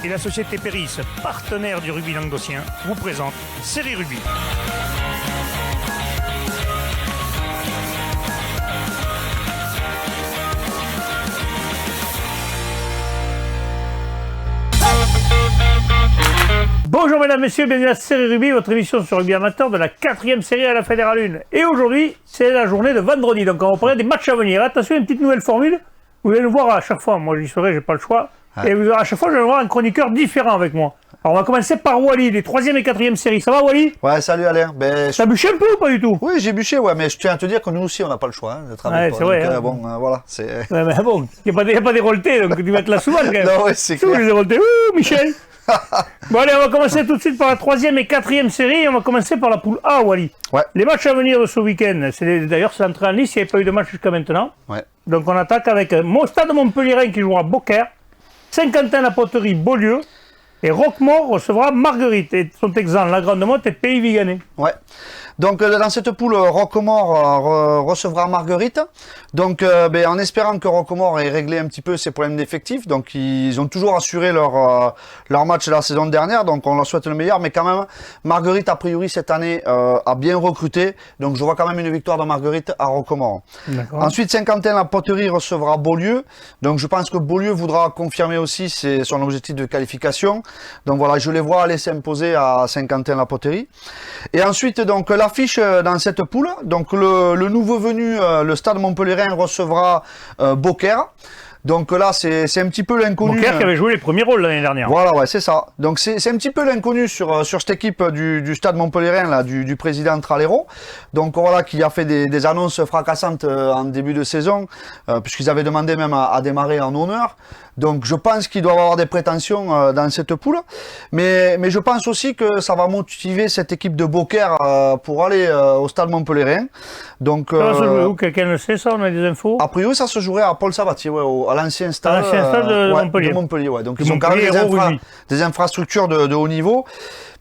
et la société Péris, partenaire du rugby languedocien, vous présente Série Rugby. Bonjour mesdames, messieurs, bienvenue à Série Rugby, votre émission sur rugby amateur de la 4e série à la Fédérale 1. Et aujourd'hui, c'est la journée de vendredi, donc on va parler des matchs à venir. Attention, une petite nouvelle formule, vous allez nous voir à chaque fois, moi j'y serai, j'ai pas le choix. Et vous, à chaque fois, je vais voir un chroniqueur différent avec moi. Alors on va commencer par Wally, les 3e et 4e séries. Ça va Wally? Ouais, salut Alain. T'as bûché un peu ou pas du tout? Oui, j'ai bûché, ouais, mais je tiens à te dire que nous aussi, on n'a pas le choix de travailler. Ouais, c'est vrai. Bon, voilà, c'est... Ouais, mais bon, il n'y a pas des roletés, donc tu vas être là souvent quand même. Non, ouais, c'est clair. Les roletés, ouh, Michel. Bon allez, on va commencer tout de suite par la 3e et 4e série. On va commencer par la poule A, Wally. Ouais. Les matchs à venir de ce week-end, d'ailleurs c'est l'entrée en liste, il n'y avait pas eu de match jusqu'à maintenant. Ouais. Donc on attaque avec Stade Montpellier qui jouera Beaucaire, Saint-Quentin-la-Poterie, Beaulieu, et Roquemort recevra Marguerite. Et sont exempts la Grande Motte et Pays Viganais. Ouais. Donc dans cette poule, Roquemort recevra Marguerite. Donc en espérant que Roquemort ait réglé un petit peu ses problèmes d'effectifs. Donc ils ont toujours assuré leur match la saison dernière. Donc on leur souhaite le meilleur. Mais quand même, Marguerite a priori cette année a bien recruté. Donc je vois quand même une victoire de Marguerite à Roquemort. Ensuite Saint-Quentin-la-Poterie recevra Beaulieu. Donc je pense que Beaulieu voudra confirmer aussi son objectif de qualification. Donc voilà, je les vois aller s'imposer à Saint-Quentin-la-Poterie. Et ensuite donc l'affiche dans cette poule, donc le nouveau venu, le Stade Montpellier recevra Beaucaire. Donc là, c'est un petit peu l'inconnu. Beaucaire qui avait joué les premiers rôles l'année dernière. Voilà, ouais, c'est ça. Donc c'est un petit peu l'inconnu sur cette équipe du Stade Montpellier, là, du président Tralero. Donc voilà, qui a fait des annonces fracassantes en début de saison, puisqu'ils avaient demandé même à démarrer en honneur. Donc je pense qu'ils doivent avoir des prétentions dans cette poule. Mais je pense aussi que ça va motiver cette équipe de Beaucaire pour aller au Stade Montpellier. Donc, ça va se jouer où? Quelqu'un le sait ça? On a des infos? A priori, ça se jouerait à Paul Sabatier, ouais, à l'ancien stade, de Montpellier. De Montpellier, ouais. Donc ils ont quand même des infrastructures de haut niveau.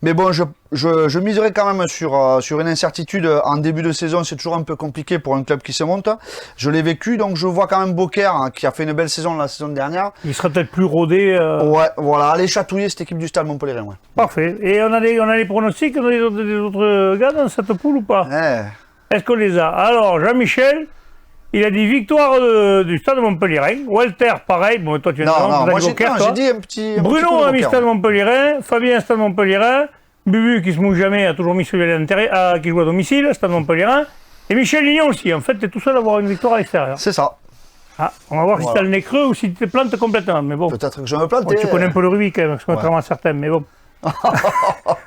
Mais bon, je miserais quand même sur une incertitude en début de saison. C'est toujours un peu compliqué pour un club qui se monte. Je l'ai vécu, donc je vois quand même Beaucaire qui a fait une belle saison la saison dernière. Il sera peut-être plus rodé. Ouais, voilà, aller chatouiller cette équipe du Stade Montpellier. Ouais. Parfait. Et on a les pronostics, on a des autres gars dans cette poule ou pas? Est-ce qu'on les a? Alors, Jean-Michel, il a dit victoire du Stade Montpellier. Walter, pareil. Bon, toi, tu viens moi j'ai dit un petit. Bruno a mis Stade Montpellier. Fabien, Stade Montpellier. Bubu, qui se mouille jamais, a toujours mis celui à l'intérieur, qui joue à domicile, Stade Montpellier. Et Michel Lignon aussi. En fait, tu es tout seul à avoir une victoire à l'extérieur. C'est ça. Ah, on va voir si tu as le nez creux ou si tu te plantes complètement. Mais bon. Peut-être que je me plante. Tu connais un peu le rugby quand même, contrairement à certains, mais bon.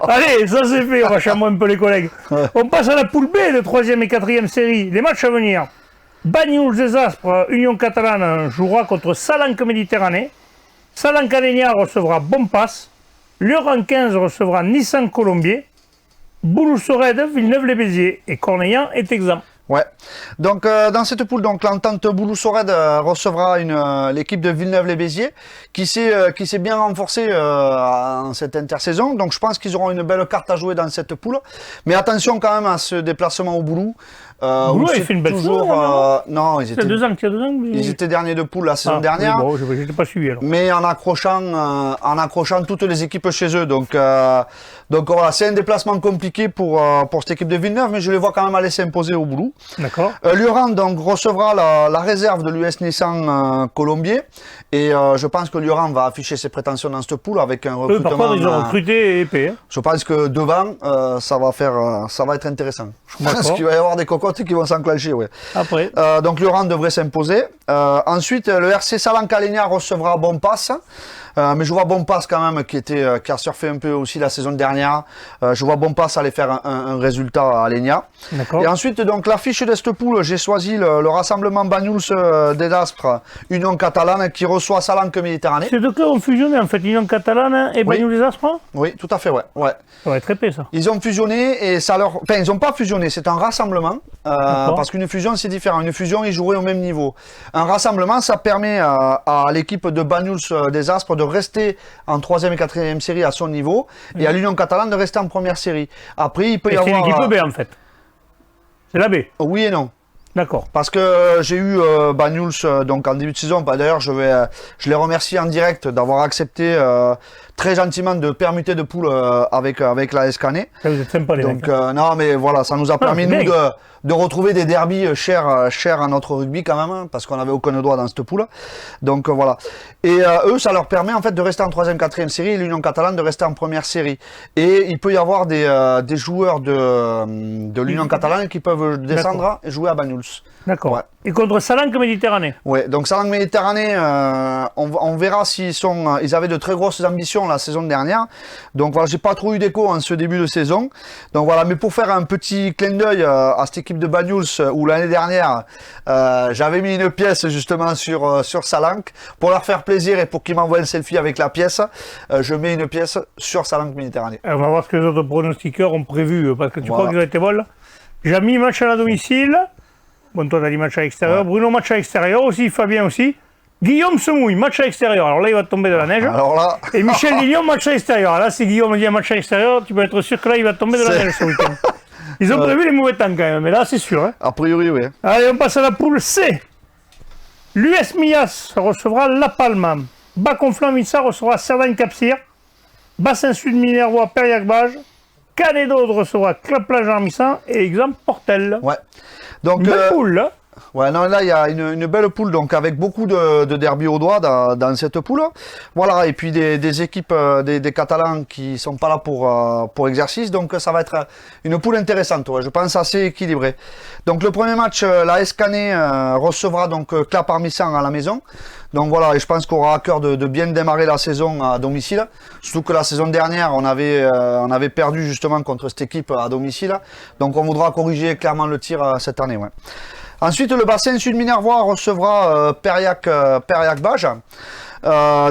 Allez, ça c'est fait, on va chameauter un peu les collègues. On passe à la poule B de 3e et 4e série. Les matchs à venir. Banyuls des Aspres, Union Catalane jouera contre Salanque Méditerranée. Salanque Alenia recevra Bompas. Lioran 15 recevra Nissan Colombier. Bouloussorède, Villeneuve-les-Béziers. Et Cornellans est exempt. Ouais. Donc dans cette poule, donc l'entente Bouloussorède recevra l'équipe de Villeneuve-les-Béziers qui s'est bien renforcée en cette intersaison. Donc je pense qu'ils auront une belle carte à jouer dans cette poule. Mais attention quand même à ce déplacement au Boulou. Boulou, il fait une belle saison. Non, ils étaient 2 ans, ils étaient derniers de poule la saison dernière. Bon, je n'étais pas suivi alors. Mais en accrochant toutes les équipes chez eux. Donc voilà, c'est un déplacement compliqué pour cette équipe de Villeneuve, mais je les vois quand même aller s'imposer au Boulou. D'accord. Lioran donc recevra la réserve de l'US Nissan Colombier. Et je pense que Lioran va afficher ses prétentions dans cette poule avec un recrutement. Par contre, ils ont recruté épais. Hein. Je pense que devant, ça va être intéressant. Je pense qu'il va y avoir des cocottes qui vont s'enclencher. Ouais. Après. Donc Lioran devrait s'imposer. Ensuite, le RC Salanque Alenia recevra Bompas. Mais je vois Bompas quand même qui a surfé un peu aussi la saison dernière. Je vois Bompas aller faire un résultat à Alenia. Et ensuite, donc l'affiche de cette poule, j'ai choisi le rassemblement Banyuls des Aspres, Union Catalane, qui reçoit Salanque Méditerranée. Ces deux clubs ont fusionné en fait, Union Catalane et Banyuls des Aspres. Oui, tout à fait, ouais. Ça va être épais ça. Ils ont fusionné et ça leur... Enfin, ils n'ont pas fusionné, c'est un rassemblement. Parce qu'une fusion, c'est différent. Une fusion, ils joueraient au même niveau. Un rassemblement, ça permet à l'équipe de Banyuls des Aspres de rester en 3e et 4e série à son niveau et à l'Union Catalane de rester en première série. Après, il peut y avoir... C'est l'équipe B en fait. C'est la B. Oui et non. D'accord. Parce que j'ai eu Banyuls donc en début de saison. Bah, d'ailleurs, je les remercie en direct d'avoir accepté très gentiment de permuter de poule avec la Escanet. Vous êtes sympa les Donc mecs. Non, mais voilà, ça nous a permis c'est nous bien. de retrouver des derbys chers à notre rugby quand même, hein, parce qu'on n'avait aucun droit dans cette poule. Donc voilà. Et eux, ça leur permet en fait de rester en 3e, 4e série, et l'Union catalane de rester en première série. Et il peut y avoir des joueurs de l'Union catalane qui peuvent descendre et jouer à Banyuls. D'accord. Ouais. Et contre Salanque Méditerranée. Ouais, donc Salanque Méditerranée, on verra ils avaient de très grosses ambitions la saison dernière. Donc voilà, j'ai pas trop eu d'écho en ce début de saison. Donc voilà, mais pour faire un petit clin d'œil à cette équipe de Banyuls où l'année dernière j'avais mis une pièce justement sur Salanque pour leur faire plaisir et pour qu'ils m'envoient un selfie avec la pièce. Je mets une pièce sur Salanque Méditerranée. On va voir ce que les autres pronostiqueurs ont prévu parce que tu Voilà. crois qu'ils ont été bons. Jamy, match à la domicile. Bon, toi, t'as dit match à l'extérieur. Ouais. Bruno, match à l'extérieur aussi. Fabien aussi. Guillaume se mouille, match à l'extérieur. Alors là, il va tomber de la neige. Alors là, Et Michel Lignon, match à l'extérieur. Là, si Guillaume dit un match à l'extérieur, tu peux être sûr que là, il va tomber de la C'est- neige ce week-end. Ils ont prévu les mauvais temps quand même, mais là, c'est sûr. Hein. a priori, oui. Allez, on passe à la poule C. L'US Millas recevra La Palma. Bas-Conflans-Missa recevra Cerdagne-Capcir. Bassin Sud Minervois, Périac-Bage. Canet d'Aude recevra Claplage-Armissan et Exemple Portel. Ouais. Donc, Belle poule, hein. ouais, non, là, il y a une belle poule, donc avec beaucoup de derby au doigt dans cette poule. Voilà, et puis des équipes, des Catalans qui sont pas là pour exercice, donc ça va être une poule intéressante, ouais, je pense assez équilibrée. Donc le premier match, la Escanet recevra donc Clap-Armissan à la maison. Donc voilà, et je pense qu'on aura à cœur de bien démarrer la saison à domicile. Surtout que la saison dernière, on avait perdu justement contre cette équipe à domicile. Donc on voudra corriger clairement le tir cette année. Ouais. Ensuite, le bassin Sud-Minervois recevra Périac-Bage.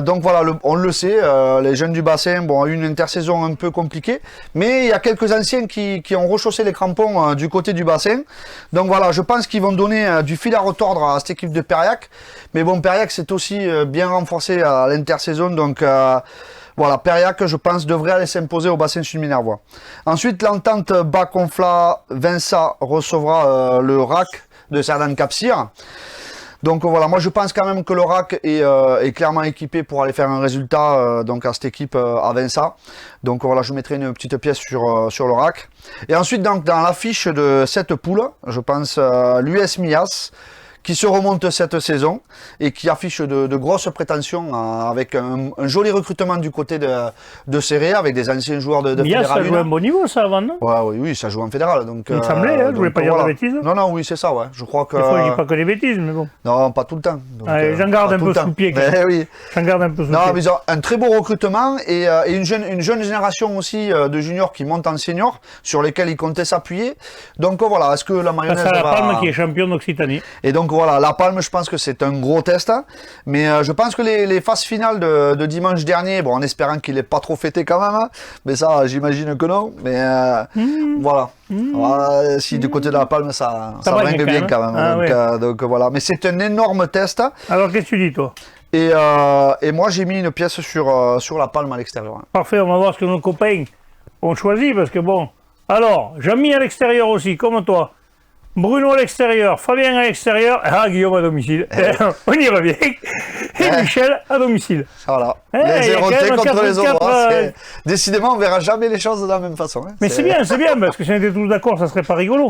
Donc voilà, on le sait, les jeunes du bassin ont eu une intersaison un peu compliquée, mais il y a quelques anciens qui ont rechaussé les crampons du côté du bassin. Donc voilà, je pense qu'ils vont donner du fil à retordre à cette équipe de Périac. Mais bon, Périac s'est aussi bien renforcé à l'intersaison, donc voilà, Périac, je pense, devrait aller s'imposer au bassin Sud-Minervois. Ensuite, l'entente Bas-Conflans-Vinça recevra le RAC de Cerdagne-Capcir. Donc voilà, moi je pense quand même que le RAC est clairement équipé pour aller faire un résultat donc à cette équipe à Vinça. Donc voilà, je mettrai une petite pièce sur le RAC. Et ensuite, donc, dans l'affiche de cette poule, je pense l'US Millas, qui se remonte cette saison et qui affiche de grosses prétentions avec un joli recrutement du côté de Serré avec des anciens joueurs de Millas, ça Fédéral joue un 1. bon niveau, ça, avant, non? Ouais, oui, ça joue en fédéral. Donc, Il me semblait, hein, je voulais donc, pas dire de voilà. bêtises. Non, oui, c'est ça, ouais. Je crois que. Des fois, je dis pas que des bêtises, mais bon. Non, pas tout le temps. Donc, Allez, j'en garde pas un tout peu le temps. sous le pied, Mais oui. J'en garde un peu sous le Non, pied. mais ils ont un très beau recrutement et une jeune génération aussi de juniors qui montent en senior sur lesquels ils comptaient s'appuyer. Donc voilà, est-ce que la Face mayonnaise à La va... Palme qui est champion d'Occitanie. Et donc voilà, La Palme, je pense que c'est un gros test. Hein. Mais je pense que les phases finales de dimanche dernier, bon, en espérant qu'il n'ait pas trop fêté quand même, hein, mais ça, j'imagine que non. Mais voilà. Voilà, si du côté de La Palme, ça bringue bringue bien quand même. Ah, donc, ouais. donc voilà. Mais c'est un énorme test. Alors, qu'est-ce que tu dis, toi? Et moi, j'ai mis une pièce sur La Palme à l'extérieur. Hein. Parfait, on va voir ce que nos copains ont choisi, parce que bon... Alors, Jamy à l'extérieur aussi, comme toi. Bruno à l'extérieur, Fabien à l'extérieur, Guillaume à domicile. On y revient. Et Michel à domicile. Voilà. Eh, il y a Les quand Hérotés même contre les 4-4, autres. Décidément, on verra jamais les choses de la même façon. Hein. Mais c'est bien, parce que si on était tous d'accord, ça serait pas rigolo.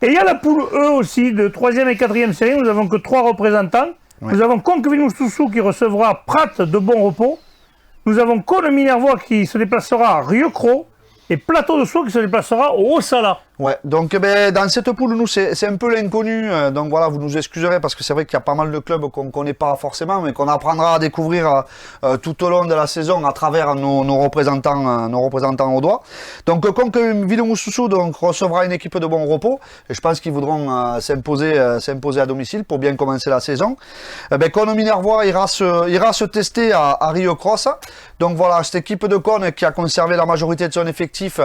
Et il y a la poule E aussi, de 3e et 4e série, nous n'avons que 3 représentants. Ouais. Nous avons Conqueville-Moussoussou qui recevra Prat de Bon Repos. Nous avons Cône-Minervois qui se déplacera à Rieux-Cros. Et Plateau de Sceaux qui se déplacera au Haut-Sala. Ouais, donc dans cette poule, nous, c'est un peu l'inconnu. Donc voilà, vous nous excuserez parce que c'est vrai qu'il y a pas mal de clubs qu'on ne connaît pas forcément, mais qu'on apprendra à découvrir tout au long de la saison à travers nos représentants au doigt. Donc Conqueville-Moussoussou recevra une équipe de Bon Repos. Et je pense qu'ils voudront s'imposer à domicile pour bien commencer la saison. Cône-Minervois ira se tester à Rio Cross. Donc voilà, cette équipe de Cône qui a conservé la majorité de son effectif effectif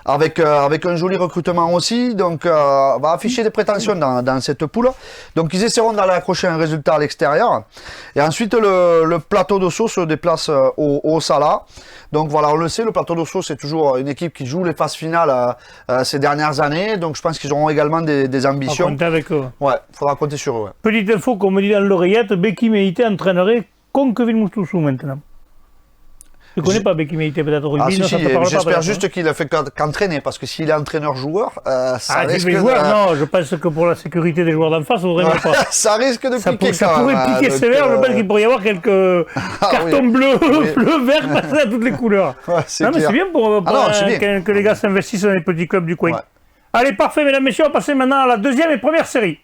avec un joli recrutement aussi. Donc, va afficher des prétentions dans cette poule. Donc, ils essaieront d'aller accrocher un résultat à l'extérieur. Et ensuite, le plateau de Sceaux se déplace au Sala. Donc, voilà, on le sait, le plateau de Sceaux, c'est toujours une équipe qui joue les phases finales ces dernières années. Donc, je pense qu'ils auront également des ambitions. On compte avec eux. Ouais, il faudra compter sur eux. Ouais. Petite info qu'on me dit dans l'oreillette, Becky Meïté entraînerait Conqueville-Moustoussou maintenant. Tu ne connais pas Becky Meïté peut-être au rugby? Ah, si, j'espère juste hein. qu'il a fait qu'entraîner, parce que s'il est entraîneur-joueur, ça risque Non, je pense que pour la sécurité des joueurs d'en face, on ne devrait pas. Ça risque de piquer ça pourrait piquer sévère, je pense qu'il pourrait y avoir quelques cartons bleus, bleus, verts, passés à toutes les couleurs. Ouais, non, mais c'est bien pour bien. Que les gars s'investissent dans les petits clubs du coin. Ouais. Allez, parfait, mesdames, messieurs, on va passer maintenant à la deuxième et première série.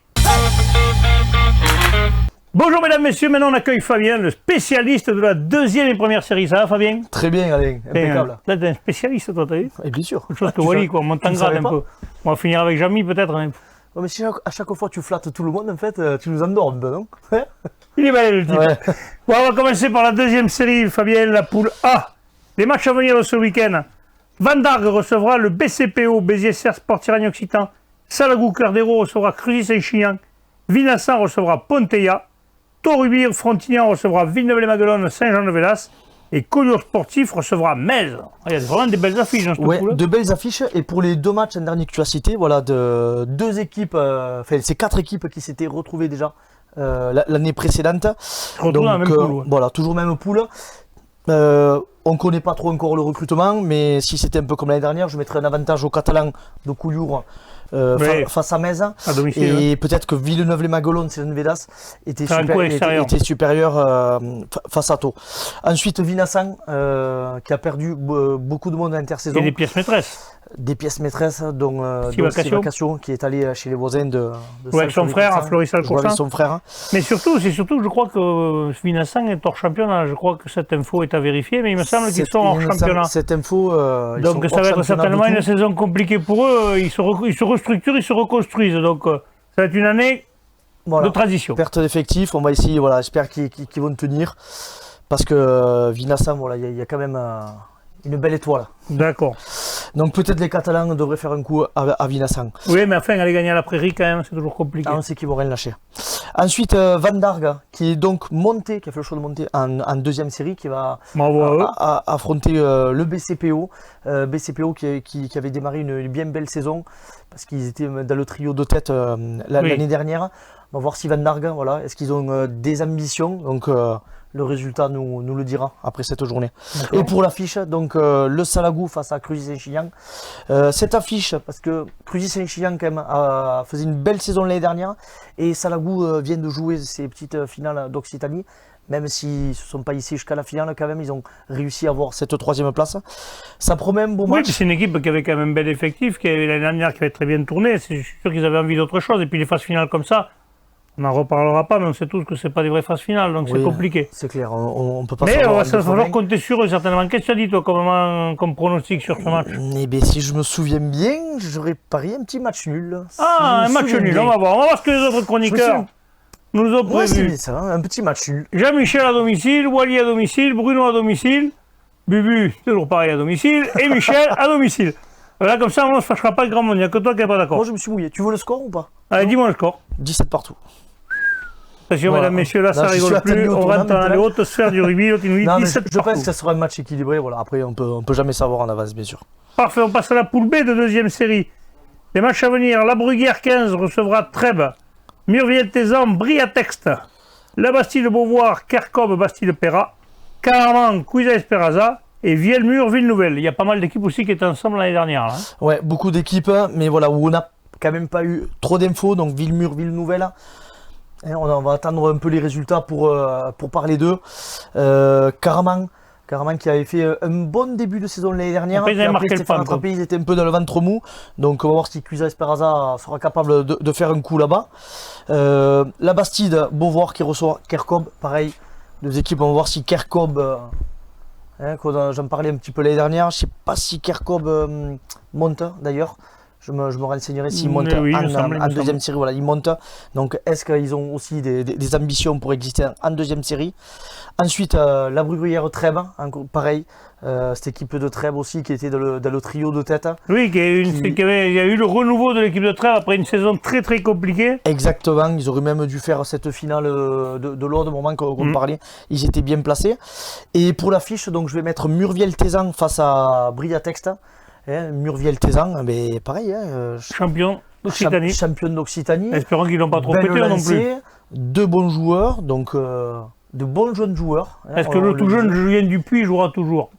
Bonjour mesdames, messieurs, maintenant on accueille Fabien, le spécialiste de la deuxième et première série. Ça va Fabien? Très bien Alain, impeccable. Là t'es un spécialiste toi, t'as vu? Et bien sûr. Autre chose que Wally quoi, on monte en grade un peu. On va finir avec Jamy peut-être. Hein. Ouais, mais si à chaque fois tu flattes tout le monde, en fait, tu nous endors un peu, non? Il est malin le type. Ouais. Bon, on va commencer par la deuxième série, Fabien, la poule A. Les matchs à venir de ce week-end. Van Dargue recevra le BCPO, Béziers Sport Tirani Occitan. Salagou Clardero recevra Cruzy-Saint-Chinian. Vinassan recevra Ponteilla. Torubir Frontignan recevra Villeneuve-les-Maguelones, Saint-Jean-de-Vélas. Et Collioure Sportif recevra Metz. Il y a vraiment des belles affiches dans ce ouais, de belles affiches. Et pour les deux matchs derniers que tu as cités, voilà, de deux équipes, enfin, c'est 4 équipes qui s'étaient retrouvées déjà l'année précédente. Donc, dans la même poule, ouais. Voilà, toujours même poule. On ne connaît pas trop encore le recrutement, mais si c'était un peu comme l'année dernière, je mettrais un avantage aux Catalans de Collioure face à Metz. À domicile, et peut-être que Villeneuve-les-Maguelones, Saint-Védas, était supérieur face à Thau. Ensuite, Vinassan, qui a perdu beaucoup de monde à l'intersaison. Et des pièces maîtresses. Des pièces maîtresses, dont Vacation, qui est allé chez les voisins de avec son frère, à Florissal-Coursan. Son frère. Mais surtout, je crois que Vinassan est hors championnat. Je crois que cette info est à vérifier, mais il me semble qu'ils sont hors championnat. Cette info, donc ça va être certainement une saison compliquée pour eux. Ils se restructurent, ils se reconstruisent. Donc ça va être une année de transition. Perte d'effectifs, on va essayer, voilà, j'espère qu'ils vont tenir. Parce que Vinassan, voilà, il y a quand même une belle étoile. D'accord. Donc peut-être les Catalans devraient faire un coup à Vinassan. Oui, mais enfin, aller gagner à la Prairie quand même, c'est toujours compliqué. On sait qu'ils vont rien lâcher. Ensuite, Van Dargue, qui est donc monté, qui a fait le choix de monter en deuxième série, qui va affronter le BCPO. BCPO qui avait démarré une bien belle saison, parce qu'ils étaient dans le trio de tête l'année dernière. On va voir si Van Dargue, voilà, est-ce qu'ils ont des ambitions. Donc le résultat nous le dira après cette journée. Et pour l'affiche, donc le Salagou face à Cruzy-Saint-Chinian. Cette affiche, parce que Cruzy-Saint-Chinian quand même faisait une belle saison l'année dernière, et Salagou vient de jouer ses petites finales d'Occitanie. Même s'ils ne se sont pas ici jusqu'à la finale, quand même, ils ont réussi à avoir cette troisième place. Ça promet un beau match. Oui, c'est une équipe qui avait quand même un bel effectif, qui avait l'année dernière, qui avait très bien tourné. Je suis sûr qu'ils avaient envie d'autre chose. Et puis les phases finales comme ça, on n'en reparlera pas, mais on sait tous que ce n'est pas des vraies phases finales, donc c'est compliqué. C'est clair, on peut pas savoir. Mais ça va falloir compter sur eux, certainement. Qu'est-ce que tu as dit, toi, comme pronostic sur ce match? Eh bien, si je me souviens bien, j'aurais parié un petit match nul. Un match nul, bien. On va voir ce que les autres chroniqueurs nous ont prévu. C'est ça, un petit match nul. Jean-Michel à domicile, Wally à domicile, Bruno à domicile, Bubu, toujours pareil à domicile, et Michel à domicile. Là, comme ça, on ne se fâchera pas grand monde, il n'y a que toi qui n'es pas d'accord. Moi, je me suis mouillé. Tu veux le score ou pas? Allez, dis-moi le score. 17 partout. Attention, voilà. Mesdames, messieurs, là, ça rigole plus. On rentre dans les hautes sphères du rugby. L'autre, il nous dit 17 je pense que ça sera un match équilibré. Voilà. Après, on peut jamais savoir en avance, bien sûr. Parfait, on passe à la poule B de deuxième série. Les matchs à venir. La Bruguière 15 recevra Trèbes. Murviel-Tézan, Briatexte. La Bastille-Beauvoir, Kercob, Bastille-Pérat. Caraman, Cuisa-Esperaza. Et Vielmur, Ville-Nouvelle. Il y a pas mal d'équipes aussi qui étaient ensemble l'année dernière. Là. Ouais, beaucoup d'équipes, mais voilà, où on n'a quand même pas eu trop d'infos. Donc Villemur, Ville-Nouvelle. On va attendre un peu les résultats pour parler d'eux. Caraman qui avait fait un bon début de saison l'année dernière. Après, ils étaient un peu dans le ventre mou. Donc on va voir si Cuisa-Esperaza sera capable de faire un coup là-bas. La Bastide, Beauvoir qui reçoit Kercob. Pareil, deux équipes. On va voir si Kercob... j'en parlais un petit peu l'année dernière. Je ne sais pas si Kercob monte d'ailleurs. Je me renseignerai s'ils montent en deuxième série. Voilà, ils montent. Donc, est-ce qu'ils ont aussi des ambitions pour exister en deuxième série? Ensuite, la Bruguière Trèbes, pareil. Cette équipe de Trèbes aussi qui était dans le trio de tête. Oui, il y a eu le renouveau de l'équipe de Trèbes après une saison très très compliquée. Exactement, ils auraient même dû faire cette finale de l'Aude au moment qu'on parlait. Ils étaient bien placés. Et pour l'affiche, donc je vais mettre Murviel-Tézan face à Briatext. Murviel-Tézan, mais pareil. Champion d'Occitanie. Champion d'Occitanie. Espérons qu'ils n'ont pas trop pété non plus. Deux bons joueurs, donc de bons jeunes joueurs. Est-ce que le tout jeune Julien Dupuis jouera toujours?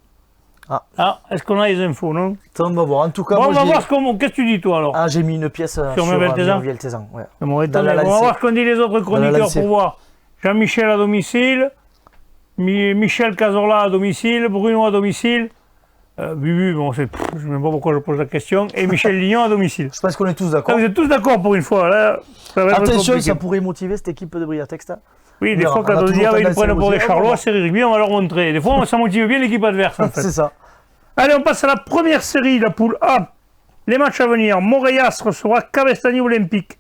Est-ce qu'on a les infos, non? On va voir. En tout cas, on va voir qu'est-ce que tu dis, toi, alors? J'ai mis une pièce sur Murviel-Tézan. Ouais. On va voir ce qu'on dit les autres chroniqueurs pour voir. Jean-Michel à domicile, Michel Cazorla à domicile, Bruno à domicile, Bubu, bon, je ne sais même pas pourquoi je pose la question, et Michel Lignon à domicile. Je pense qu'on est tous d'accord. Vous êtes tous d'accord pour une fois. Là, attention, ça pourrait motiver cette équipe de Briatext. Oui, des fois, quand on dit ils nous prennent pour les Charlois, c'est bien, on va leur montrer. Des fois, ça motive bien l'équipe adverse, en fait. C'est ça. Allez, on passe à la première série, la poule A. Les matchs à venir. Montréal recevra Cavestany Olympique.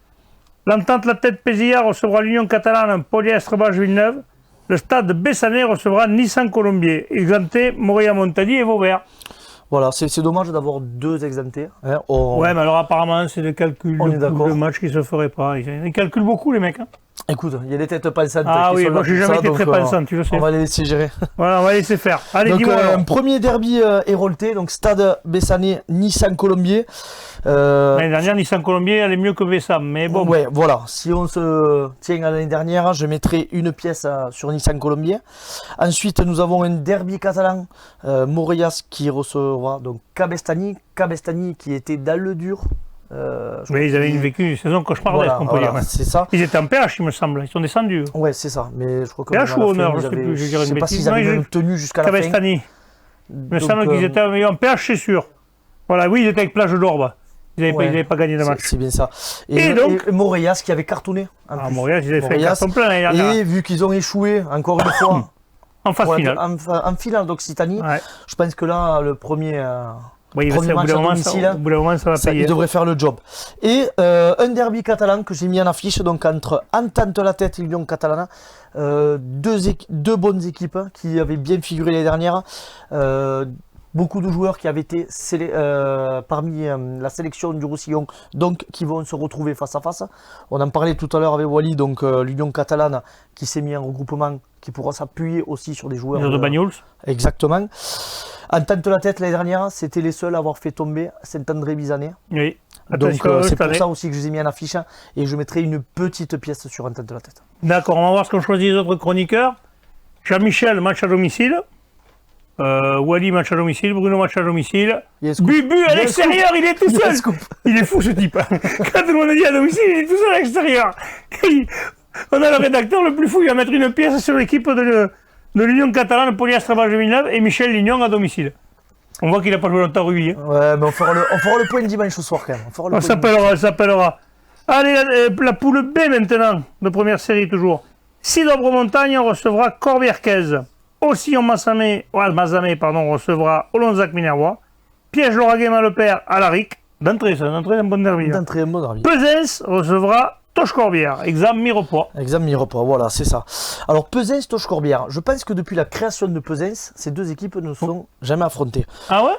L'Entente La Tête Pézilla recevra l'Union Catalane Polyestre Bages Villeneuve. Le stade Bessanet recevra Nissan Colombier. Exempté Montréal Montagny et Vauvert. Voilà, c'est dommage d'avoir deux exemptés. Hein. Ouais, mais alors apparemment, c'est des calculs de match qui ne se feraient pas. Ils calculent beaucoup, les mecs. Hein. Écoute, il y a des têtes pensantes. Ah oui, moi j'ai jamais été très pensant, tu le sais. On va les laisser gérer. Voilà, on va laisser faire. Allez, donc, dis-moi. Un premier derby hérolté, donc stade Bessanet, Nissan Colombier. L'année dernière, Nissan Colombier allait mieux que Bessam, mais bon. Ouais, voilà. Si on se tient à l'année dernière, je mettrai une pièce sur Nissan Colombier. Ensuite, nous avons un derby catalan, Moreiras qui recevra donc Cabestany qui était dans le dur. Mais ils avaient vécu une saison cauchemardesque, on peut dire. C'est ça. Ils étaient en PH, il me semble. Ils sont descendus. Ouais, c'est ça. Mais je crois que PH ou honneur, je ne sais plus. Je ne sais pas s'ils avaient même tenu jusqu'à la fin. Cabestany. Il me semble qu'ils étaient en PH, c'est sûr. Voilà, oui, ils étaient avec Plage d'Orbe. Ils n'avaient pas gagné de match. C'est bien ça. Et donc Moreiras qui avait cartonné. Moreiras, ils avaient fait un carton plein l'année dernière. Et vu qu'ils ont échoué, encore une fois, en phase finale. En finale d'Occitanie, je pense que là, le premier. Oui, au bout d'un moment, ça va payer. Il devrait faire le job. Et un derby catalan que j'ai mis en affiche, donc entre Entente La Tête et l'Union Catalane. Deux bonnes équipes qui avaient bien figuré les dernières. Beaucoup de joueurs qui avaient été parmi la sélection du Roussillon, donc qui vont se retrouver face à face. On en parlait tout à l'heure avec Wally, donc l'Union Catalane qui s'est mis en regroupement, qui pourra s'appuyer aussi sur des joueurs de Bagnols. Exactement. Entente La Tête l'année dernière, c'était les seuls à avoir fait tomber Saint-André-Bizanet. Oui. Donc c'est pour ça aussi que je les ai mis en affiche et je mettrai une petite pièce sur Entente La Tête. D'accord, on va voir ce qu'ont choisi les autres chroniqueurs. Jean-Michel, match à domicile. Wally, match à domicile. Bruno, match à domicile. Bubu à l'extérieur, il est tout seul. Il est fou ce type. Quand tout le monde dit à domicile, il est tout seul à l'extérieur. On a le rédacteur le plus fou, il va mettre une pièce sur l'équipe de l'Union Catalane Polyestre Bages Villeneuve et Michel Lignon à domicile. On voit qu'il n'a pas joué longtemps au rugby. Hein. Ouais, mais on fera le point dimanche ce soir quand même. On s'appellera. Allez, la poule B maintenant, de première série toujours. Cidre-Montagne recevra Corbière-Quaise. Ocillon-Mazamet recevra Olonzac-Minervois. Piège-Lauragais-Malepère à Laric. D'entrée, un bon derby. Pesens recevra Toch-Corbière, examen Mirepoix. Examen Mirepoix, voilà, c'est ça. Alors, Pesens, Toch-Corbière, je pense que depuis la création de Pesens, ces deux équipes ne sont jamais affrontées. Ah ouais?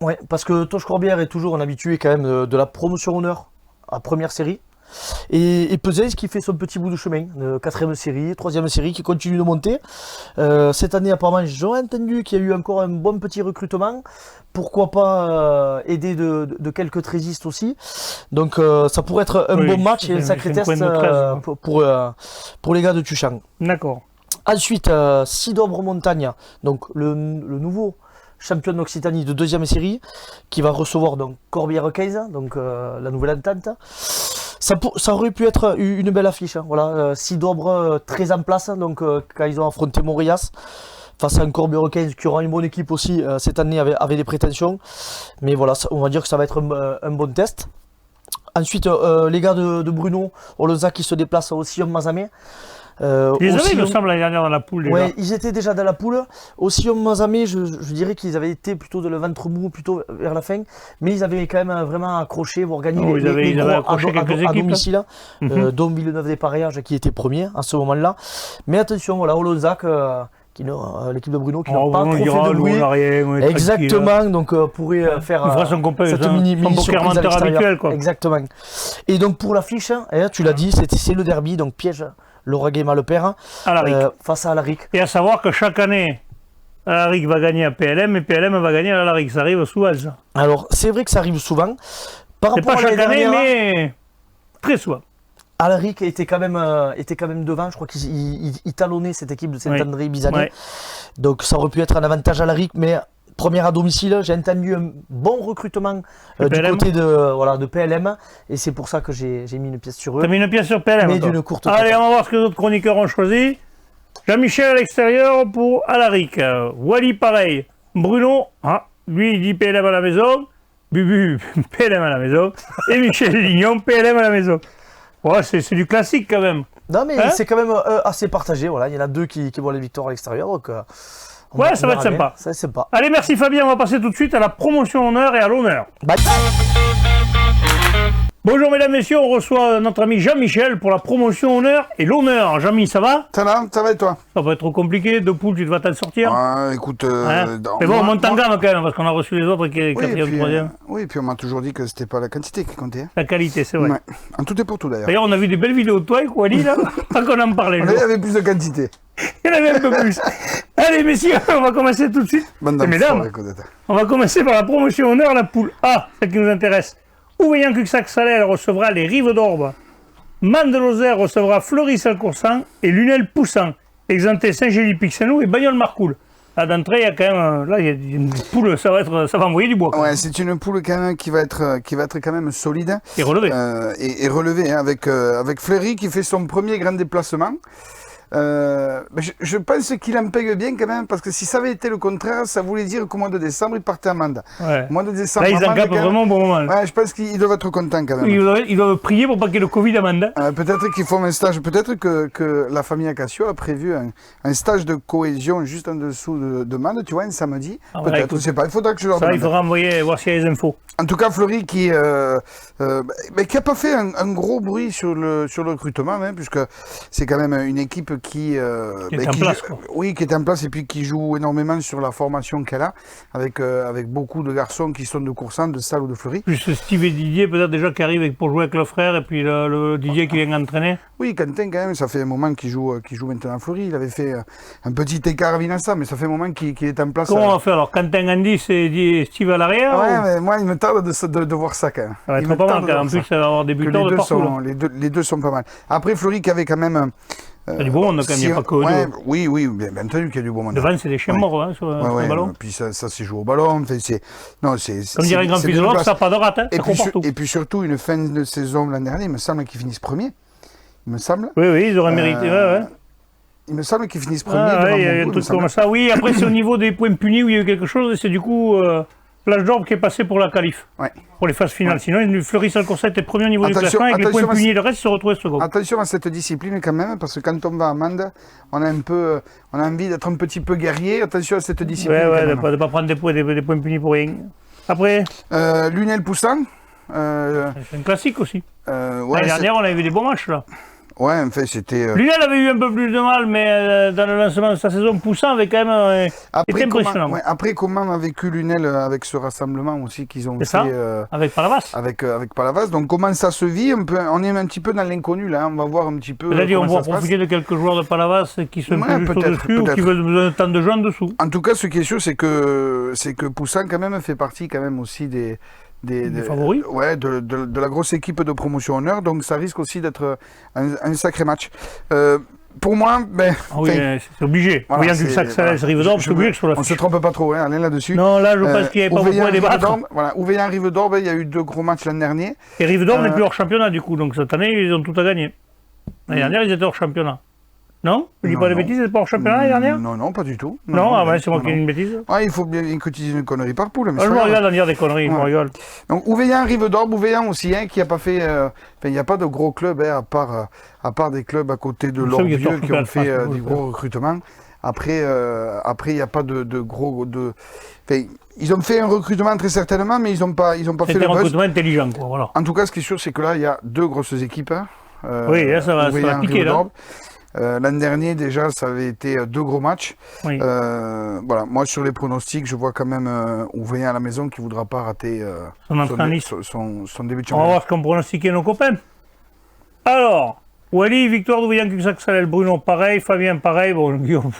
Ouais, parce que Toch-Corbière est toujours un habitué quand même de la promotion honneur à première série. Et Pesens qui fait son petit bout de chemin, 4e série, 3e série, qui continue de monter. Cette année, apparemment, j'ai entendu qu'il y a eu encore un bon petit recrutement. Pourquoi pas aider de quelques trésistes aussi. Donc ça pourrait être un bon match et un sacré test pour les gars de Tuchan. D'accord. Ensuite, Cidre-Montagne, donc le nouveau champion d'Occitanie de 2e série, qui va recevoir donc Corbière-Quaise, donc la nouvelle entente. Ça aurait pu être une belle affiche. Hein. Voilà, Cidre très en place, donc quand ils ont affronté Moreiras, face à un Corbière-Quaise qui aura une bonne équipe aussi cette année avec des prétentions. Mais voilà, on va dire que ça va être un bon test. Ensuite, les gars de Bruno, Olonzac qui se déplacent aussi en Mazamet. Ils les avaient, il me semble, l'année dernière dans la poule. Oui, ils étaient déjà dans la poule. Aussi, Mazamé, je dirais qu'ils avaient été plutôt de le ventre mou, plutôt vers la fin. Mais ils avaient quand même vraiment accroché, voire gagné ils avaient accroché quelques équipes, domicile, dont Villeneuve des Pareilles qui était premier à ce moment-là. Mais attention, voilà, Olonzac, l'équipe de Bruno qui n'a pas trop fait de bruit. Exactement, donc pourrait faire cette mini-surprise à l'extérieur. Exactement. Et donc pour l'affiche, tu l'as dit, c'est le derby, donc piège Lauragais Malepère face à Alaric. Et à savoir que chaque année, Alaric va gagner à PLM et PLM va gagner à Alaric. Ça arrive souvent, ça. Alors, c'est vrai que ça arrive souvent. C'est pas chaque année, mais très souvent. Alaric était quand même devant. Je crois qu'il talonnait cette équipe de Saint-André-Bizanet. Ouais. Donc, ça aurait pu être un avantage à Alaric, mais première à domicile, j'ai entendu un bon recrutement du côté de PLM et c'est pour ça que j'ai mis une pièce sur eux. Tu as mis une pièce sur PLM? Mais d'une courte Allez, on va voir ce que les autres chroniqueurs ont choisi. Jean-Michel à l'extérieur pour Alaric. Wally pareil. Bruno, lui il dit PLM à la maison. Bubu, PLM à la maison. Et Michel Lignon, PLM à la maison. Ouais, c'est du classique quand même. Non mais c'est quand même assez partagé. Voilà. Il y en a deux qui voient les victoires à l'extérieur. Donc, ouais, ça va être sympa. Ça va être sympa. Allez, merci Fabien. On va passer tout de suite à la promotion honneur et à l'honneur. Bye. Bonjour mesdames, messieurs, on reçoit notre ami Jean-Michel pour la promotion honneur et l'honneur. Jean-Mi, ça va? Ça va et toi? Ça va être trop compliqué, deux poules, tu devras t'en sortir. Écoute... mais bon, on monte en gamme quand même, parce qu'on a reçu les autres qui est quatrième, troisième. Oui, et puis on m'a toujours dit que c'était pas la quantité qui comptait. La qualité, c'est vrai. Ouais. En tout et pour tout d'ailleurs. D'ailleurs, on a vu des belles vidéos de toi et Wally, là, tant qu'on en parlait. Il y avait plus de quantité. Il y en avait un peu plus. Allez, messieurs, on va commencer tout de suite. Mesdames, on va commencer par la promotion honneur, la poule A, celle qui nous intéresse. Ouveillan-Cuxac-Salel recevra les Rives d'Orbe. Mande-Lozère recevra Fleury-Salcoursan et Lunel-Poussan. Exempté Saint-Gély-Pixenou et Bagnoles-Marcoule. Là, d'entrée, il y a quand même. Là, il y a une poule, ça va envoyer du bois. Ouais, c'est une poule quand même qui va être quand même solide. Et relevée. Et relevée, hein, avec Fleury qui fait son premier grand déplacement. Je pense qu'il en paye bien quand même, parce que si ça avait été le contraire, ça voulait dire qu'au mois de décembre, il partait à Mende. Ouais. Au mois de décembre, là, ils en capent vraiment au bon moment. Ouais, je pense qu'ils doivent être contents quand même. Ils doivent prier pour pas qu'il y ait le Covid à Mende. Peut-être qu'ils font un stage, peut-être que la famille Acacio a prévu un stage de cohésion juste en dessous de Mende, tu vois, un samedi. Peut-être, je ne sais pas, il faudra que je leur demande. Il faudra envoyer, voir s'il y a les infos. En tout cas, Fleury qui n'a pas fait un gros bruit sur le recrutement, hein, puisque c'est quand même une équipe qui est en place, quoi. Oui, qui est en place et puis qui joue énormément sur la formation qu'elle a, avec beaucoup de garçons qui sont de Coursan, de Salles ou de Fleury. Plus Steve et Didier, peut-être déjà qui arrivent pour jouer avec le frère, et puis le Didier qui vient entraîner. Oui, Quentin, quand même, ça fait un moment qu'il joue maintenant à Fleury. Il avait fait un petit écart à Vinassa, mais ça fait un moment qu'il est en place. Comment on va faire alors? Quentin Andy, c'est Steve à l'arrière? Ouais, mais moi, il me tarde de voir ça quand même. Ça va être pas mal, en plus, ça va avoir des buteurs de partout. Les deux sont pas mal. Après, Fleury qui avait quand même... Il y a du beau monde quand même, il n'y a pas que oui, bien entendu qu'il y a du beau monde. Devant, c'est des chiens morts hein, sur le ballon. Puis ça s'est joué au ballon. Comme dirait Grand Fils de l'Ordre, ça n'a pas de rate. Hein, et puis surtout, une fin de saison l'an dernier, il me semble qu'ils finissent premier. Il me semble. Oui, ils auraient mérité. Il me semble qu'ils finissent premier. Il y a un truc comme ça. Oui, après, c'est au niveau des points punis où il y a eu quelque chose. Et c'est du coup Plage d'Orbe qui est passé pour la qualif. Ouais. Pour les phases finales. Sinon, Fleury-Salcoursan était premier au niveau du classement. Avec les points punis et le reste se retrouvait second. Attention à cette discipline quand même, parce que quand on va à Mende, on a envie d'être un petit peu guerrier. Attention à cette discipline. De ne pas prendre des points punis pour rien. Après Lunel-Poussan. C'est un classique aussi. L'année dernière, on avait vu des bons matchs là. Ouais, en fait, c'était... Lunel avait eu un peu plus de mal, mais dans le lancement de sa saison, Poussin avait quand même été impressionnant. Après, comment a vécu Lunel avec ce rassemblement aussi qu'ils ont fait... avec Palavas. Avec Palavas. Donc, comment ça se vit? On est un petit peu dans l'inconnu, là. On va voir un petit peu on va profiter de quelques joueurs de Palavas qui sont plus au-dessus ou qui veulent besoin de tant de gens dessous. En tout cas, ce qui est sûr, c'est que Poussin, quand même, fait partie quand même aussi des favoris. Ouais, de la grosse équipe de promotion honneur, donc ça risque aussi d'être un sacré match. Pour moi, c'est obligé. Voilà, Voyant que ça rive d'Orbe, c'est obligé que sur la on ne se trompe pas trop, Alain, là-dessus. Non, là, je pense qu'il n'y avait pas beaucoup à débattre. Ouveillan, Rive d'Orbe, il y a eu 2 gros matchs l'an dernier. Et Rive d'Orbe n'est plus hors championnat, du coup, donc cette année, ils ont tout à gagner. L'année dernière, ils étaient hors championnat. Non? Je dis pas de bêtises, c'est pas hors championnat l'année dernière? Non, pas du tout. Non, ah ouais, c'est moi qui ai une bêtise. Ah, il faut bien que tu dises une connerie par poule. Mais je me regarde à dire des conneries, je me rigole. Donc, Ouveillan, Rive-d'Orbe, Ouveillan aussi, qui a pas fait. Il n'y a pas de gros clubs, à part des clubs à côté de l'Orbieu qui ont fait des gros recrutements. Après, il n'y a pas de gros. Ils ont fait un recrutement très certainement, mais ils n'ont pas fait le buzz. C'est un recrutement intelligent, quoi, voilà. En tout cas, ce qui est sûr, c'est que là, il y a 2 grosses équipes. Oui, là, ça va piquer, là. L'an dernier, déjà, ça avait été 2 gros matchs. Oui. Voilà, moi, sur les pronostics, je vois quand même Ouveillan à la maison qui ne voudra pas rater son début de championnat. On va voir ce qu'ont pronostiqué nos copains. Alors, Wally, victoire d'Ouveillan, Cuxac-Salel, Bruno, pareil, Fabien, pareil, bon, Guillaume,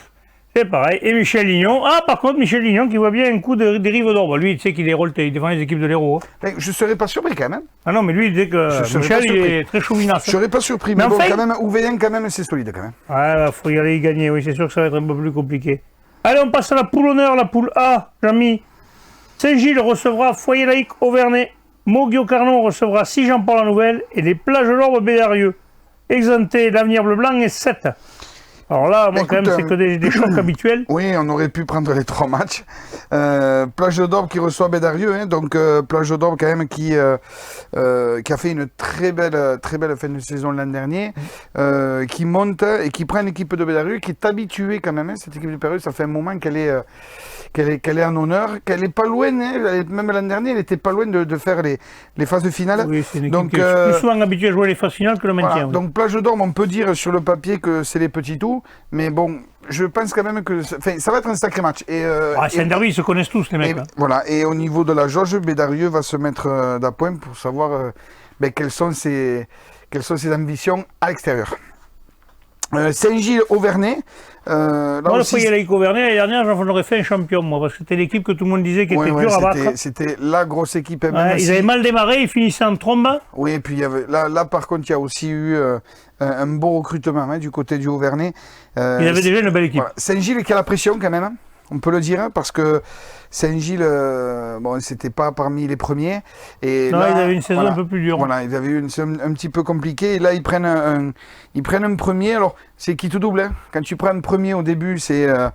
c'est pareil. Et Michel Lignon. Ah, par contre, Michel Lignon qui voit bien un coup des Rive-d'Orbe. Lui, tu sais qu'il est Rolté, il défend les équipes de l'Hérault. Je ne serais pas surpris quand même. Ah non, mais lui, il disait que Michel, il est très chouinasse. Je ne serais pas surpris, mais bon, quand même, Ouveillan, quand même, c'est solide quand même. Ouais, il faut y aller y gagner, oui, c'est sûr que ça va être un peu plus compliqué. Allez, on passe à la poule honneur, la poule A, Jean-Mi. Saint-Gilles recevra Foyer Laïque Auvernais. Moguio-Carnon recevra Sijan-Port-la-Nouvelle et les Plages de l'Orbe Bédarieux. Exempté, l'Avenir Bleu-Blanc est 7. Alors là, moi, quand même, c'est que des chocs habituels. Oui, on aurait pu prendre les 3 matchs. Plage d'Orbe qui reçoit Bédarieux, donc Plage d'Orbe quand même qui a fait une très belle fin de saison l'an dernier, qui monte et qui prend l'équipe de Bédarieux, qui est habituée quand même. Cette équipe de Bédarieux, ça fait un moment qu'elle est en honneur, qu'elle n'est pas loin, même l'an dernier, elle n'était pas loin de faire les phases finales. Oui, c'est une équipe qui est plus souvent habituée à jouer les phases finales que le maintien. Voilà, oui. Donc Plage d'Orbe, on peut dire sur le papier que c'est les petits tout, mais bon, je pense quand même que ça va être un sacré match. C'est un derby, ils se connaissent tous les mecs. Voilà, et au niveau de la jauge, Bédarieux va se mettre d'appoint pour savoir quelles sont ses ambitions à l'extérieur. Saint-Gilles-Auvernais. Moi, le Foyer Laïque Auvernais, l'année dernière, j'en aurais fait un champion, moi, parce que c'était l'équipe que tout le monde disait qui était dure à battre. C'était la grosse équipe. Ils avaient mal démarré, ils finissaient en trombe. Oui, et puis là, par contre, il y a aussi eu un beau recrutement du côté du Auvernais. Ils avaient déjà une belle équipe. Voilà. Saint-Gilles qui a la pression quand même, on peut le dire, parce que Saint-Gilles, c'était pas parmi les premiers. Et non, là, ils avaient une saison un peu plus dure. Voilà, ils avaient eu une saison un petit peu compliquée. Et là, ils prennent un premier. Alors, c'est qui tout double. Quand tu prends un premier au début, ça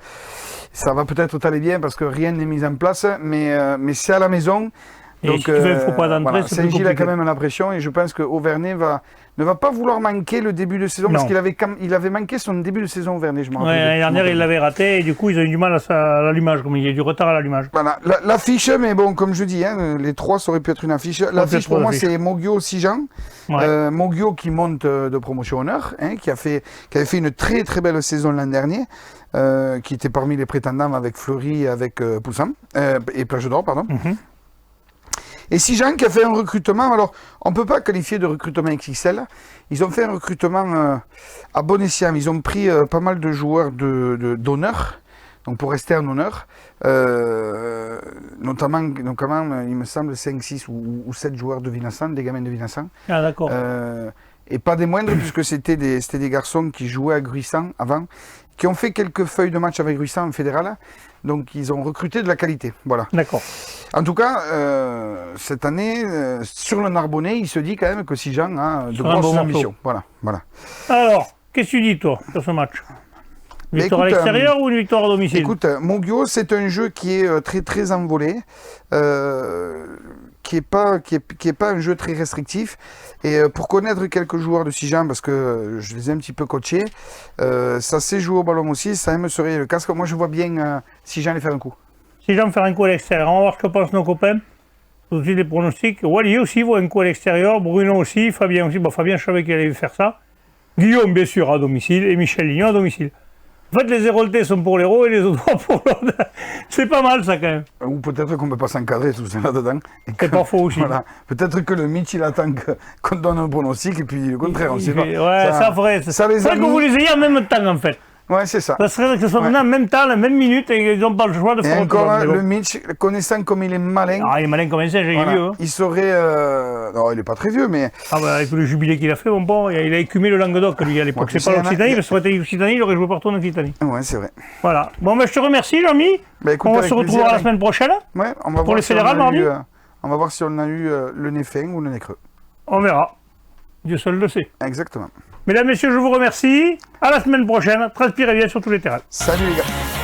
va peut-être t'aller bien parce que rien n'est mis en place, mais c'est à la maison. Donc, si tu fais un faux pas d'entrée, c'est Saint-Gilles a quand même la pression et je pense que Auvernais ne va pas vouloir manquer le début de saison parce qu'il avait manqué son début de saison Auvernais, je me rappelle. L'année dernière, il l'avait raté et du coup, ils ont eu du mal à l'allumage, comme il y a eu du retard à l'allumage. Voilà, l'affiche, mais bon, comme je dis, les 3, ça aurait pu être une affiche. L'affiche, pour moi, c'est Moguio-Sijan. Ouais. Moguio qui monte de promotion honneur, qui avait fait une très très belle saison l'an dernier, qui était parmi les prétendants avec Fleury et avec Poussam, et Plage d'Or, pardon. Et Sijan qui a fait un recrutement, alors on ne peut pas qualifier de recrutement XXL, ils ont fait un recrutement à bon escient, ils ont pris pas mal de joueurs d'honneur, donc pour rester en honneur, notamment il me semble 5, 6 ou 7 joueurs de Vinassan, des gamins de Vinassan. Ah d'accord. Et pas des moindres puisque c'était des garçons qui jouaient à Gruissan avant, qui ont fait quelques feuilles de match avec Gruissan en fédéral, donc ils ont recruté de la qualité, voilà. D'accord. En tout cas, cette année, sur le Narbonnais, il se dit quand même que Sijan a de grosses ambitions. Voilà. Alors, qu'est-ce que tu dis, toi, sur ce match? Une victoire à l'extérieur ou une victoire à domicile? Écoute, Moguio, c'est un jeu qui est très très envolé, qui est pas un jeu très restrictif. Et pour connaître quelques joueurs de Sijan, parce que je les ai un petit peu coachés, ça sait jouer au ballon aussi, ça aime se rayer le casque. Moi, je vois bien Sijan les faire un coup. Sijan faire un coup à l'extérieur. On va voir ce que pensent nos copains. Tout de suite, les pronostics. Wally aussi voit un coup à l'extérieur. Bruno aussi. Fabien aussi. Bon, Fabien, je savais qu'il allait faire ça. Guillaume, bien sûr, à domicile. Et Michel Lignon à domicile. En fait, les Héroltais sont pour l'Hérault et les autres pour l'autre. C'est pas mal, ça, quand même. Ou peut-être qu'on ne peut pas s'encadrer tout ça là-dedans. C'est pas faux aussi. Voilà. Peut-être que le Mitch, il attend qu'on donne un pronostic et puis le contraire, on ne sait pas. Ouais, ça ferait. Ça ferait que vous les ayez en même temps, en fait. Ouais, c'est ça. Ça serait que ce soit maintenant en même temps, la même minute, et ils n'ont pas le choix de faire autre chose. Et encore, le Mitch, connaissant comme il est malin... Ah, il est malin comme un singe, il est vieux. Hein. Il serait... Non, il n'est pas très vieux, mais... Ah bah, avec le jubilé qu'il a fait, bon, il a écumé le Languedoc, lui, à l'époque. C'est pas l'Occitanie, parce que ça aurait été l'Occitanie, il aurait joué partout en Occitanie. Ouais, c'est vrai. Voilà. Bon, ben, je te remercie, Jean-Mi. On va se retrouver la semaine prochaine. Ouais, on va pour les fédérales, mardi. On va voir si on a eu le nez fin ou le nez creux. On verra. Dieu seul le sait. Exactement. Mesdames, messieurs, je vous remercie. À la semaine prochaine. Transpirez bien sur tous les terrains. Salut les gars.